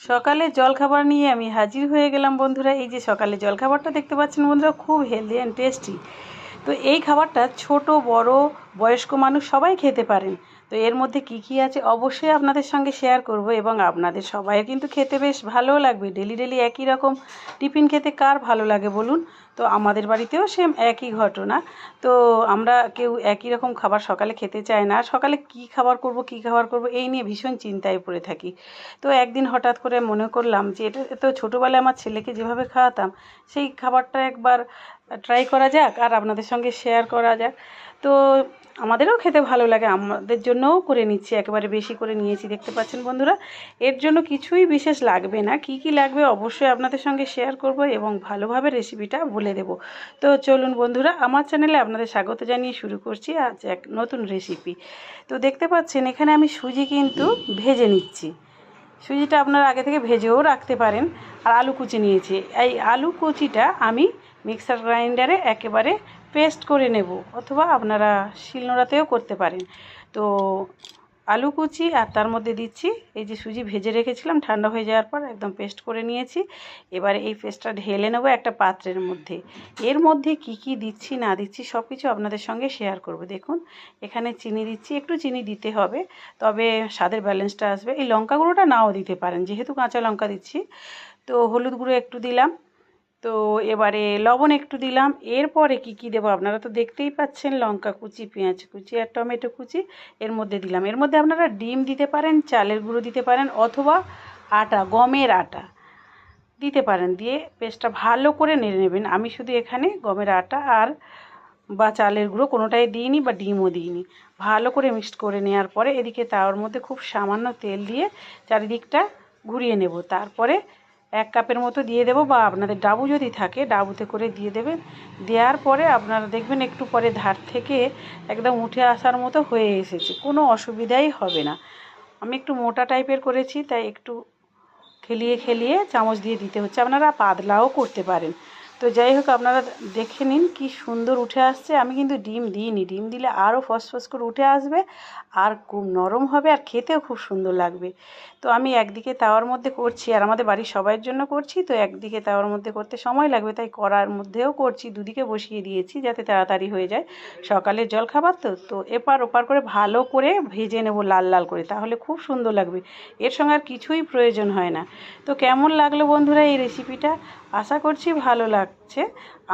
সকালে জলখাবার নিয়ে আমি হাজির হয়ে গেলাম বন্ধুরা। এই যে সকালে জলখাবারটা দেখতে পাচ্ছেন বন্ধুরা, খুব হেলদি অ্যান্ড টেস্টি। তো এই খাবারটা ছোট বড় বয়স্ক মানুষ সবাই খেতে পারেন। তো এর মধ্যে কি কি আছে অবশ্যই আপনাদের সঙ্গে শেয়ার করব, এবং আপনাদের সবাইয়ের কিন্তু খেতে বেশ ভালোও লাগবে। ডেলি ডেলি একই রকম টিফিন খেতে কার ভালো লাগে বলুন? তো আমাদের বাড়িতেও সেম একই ঘটনা। তো আমরা কেউ একই রকম খাবার সকালে খেতে চাই না। সকালে কী খাবার করব এই নিয়ে ভীষণ চিন্তায় পড়ে থাকি। তো একদিন হঠাৎ করে মনে করলাম যে এটা তো ছোটোবেলায় আমার ছেলেকে যেভাবে খাওয়াতাম সেই খাবারটা একবার ট্রাই করা যাক আর আপনাদের সঙ্গে শেয়ার করা যাক। তো আমাদেরও খেতে ভালো লাগে, আমাদের জন্যও করে নিচ্ছি, একেবারে বেশি করে নিয়েছি দেখতে পাচ্ছেন বন্ধুরা। এর জন্য কিছুই বিশেষ লাগবে না, কি কি লাগবে অবশ্যই আপনাদের সঙ্গে শেয়ার করব এবং ভালোভাবে রেসিপিটা বলে দেব। তো চলুন বন্ধুরা, আমার চ্যানেলে আপনাদের স্বাগত জানিয়ে শুরু করছি আজ এক নতুন রেসিপি। তো দেখতে পাচ্ছেন এখানে আমি সুজি কিন্তু ভেজে নিচ্ছি। সুজিটা আপনারা আগে থেকে ভেজেও রাখতে পারেন। আর আলু কুচি নিয়েছি, এই আলু কুচিটা আমি মিক্সার গ্রাইন্ডারে একেবারে পেস্ট করে নেব, অথবা আপনারা শিলনোড়াতেও করতে পারেন। তো আলু কুচি আর তার মধ্যে দিচ্ছি এই যে সুজি ভেজে রেখেছিলাম, ঠান্ডা হয়ে যাওয়ার পর একদম পেস্ট করে নিয়েছি। এবারে এই পেস্টটা ঢেলে নেব একটা পাত্রের মধ্যে। এর মধ্যে কি কি দিচ্ছি না দিচ্ছি সব কিছু আপনাদের সঙ্গে শেয়ার করব। দেখুন এখানে চিনি দিচ্ছি, একটু চিনি দিতে হবে তবে স্বাদের ব্যালেন্সটা আসবে। এই লঙ্কা গুঁড়োটা নাও দিতে পারেন যেহেতু কাঁচা লঙ্কা দিচ্ছি। তো হলুদ গুঁড়ো একটু দিলাম, তো এবারে লবণ একটু দিলাম। এরপরে কি কি দেবো আপনারা তো দেখতেই পাচ্ছেন, লঙ্কা কুচি, পেঁয়াজ কুচি আর টমেটো কুচি এর মধ্যে দিলাম। এর মধ্যে আপনারা ডিম দিতে পারেন, চালের গুঁড়ো দিতে পারেন, অথবা আটা, গমের আটা দিতে পারেন। দিয়ে পেস্টটা ভালো করে নেড়ে নেবেন। আমি শুধু এখানে গমের আটা আর বা চালের গুঁড়ো কোনোটাই দিইনি বা ডিমও দিইনি। ভালো করে মিক্সড করে নেওয়ার পরে এদিকে তাওয়ার মধ্যে খুব সামান্য তেল দিয়ে চারিদিকটা ঘুরিয়ে নেব। তারপরে 1 কাপের মতো দিয়ে দেবো, বা আপনাদের ডাবু যদি থাকে ডাবুতে করে দিয়ে দেবেন। দেওয়ার পরে আপনারা দেখবেন একটু পরে ধার থেকে একদম উঠে আসার মতো হয়ে এসেছে, কোনো অসুবিধাই হবে না। আমি একটু মোটা টাইপের করেছি তাই একটু খেলিয়ে খেলিয়ে চামচ দিয়ে দিতে হচ্ছে, আপনারা পাতলাও করতে পারেন। তো যাই হোক আপনারা দেখে নিন কি সুন্দর উঠে আসছে। আমি কিন্তু ডিম দিইনি, ডিম দিলে আরও ফসফস করে উঠে আসবে আর খুব নরম হবে আর খেতেও খুব সুন্দর লাগবে। তো আমি একদিকে তাওয়ার মধ্যে করছি আর আমাদের বাড়ির সবাইয়ের জন্য করছি, তো একদিকে তাওয়ার মধ্যে করতে সময় লাগবে তাই কড়ার মধ্যেও করছি, দুদিকে বসিয়ে দিয়েছি যাতে তাড়াতাড়ি হয়ে যায়। সকালের জলখাবার তো তো এপার ওপার করে ভালো করে ভেজে নেব লাল লাল করে, তাহলে খুব সুন্দর লাগবে। এর সঙ্গে আর কিছুই প্রয়োজন হয় না। তো কেমন লাগলো বন্ধুরা এই রেসিপিটা? আশা করছি ভালো লাগছে।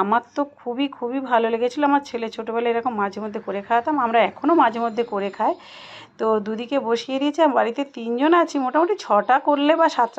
আমার তো খুবই খুবই ভালো লেগেছিলো। আমার ছেলে ছোটোবেলায় এরকম মাঝে মধ্যে করে খাওয়াতাম, আমরা এখনও মাঝে মধ্যে করে খাই। তো দুদিকে বসিয়ে দিয়েছি, বাড়িতে 3 জন আছি, মোটামুটি 6টা করলে বা 7টা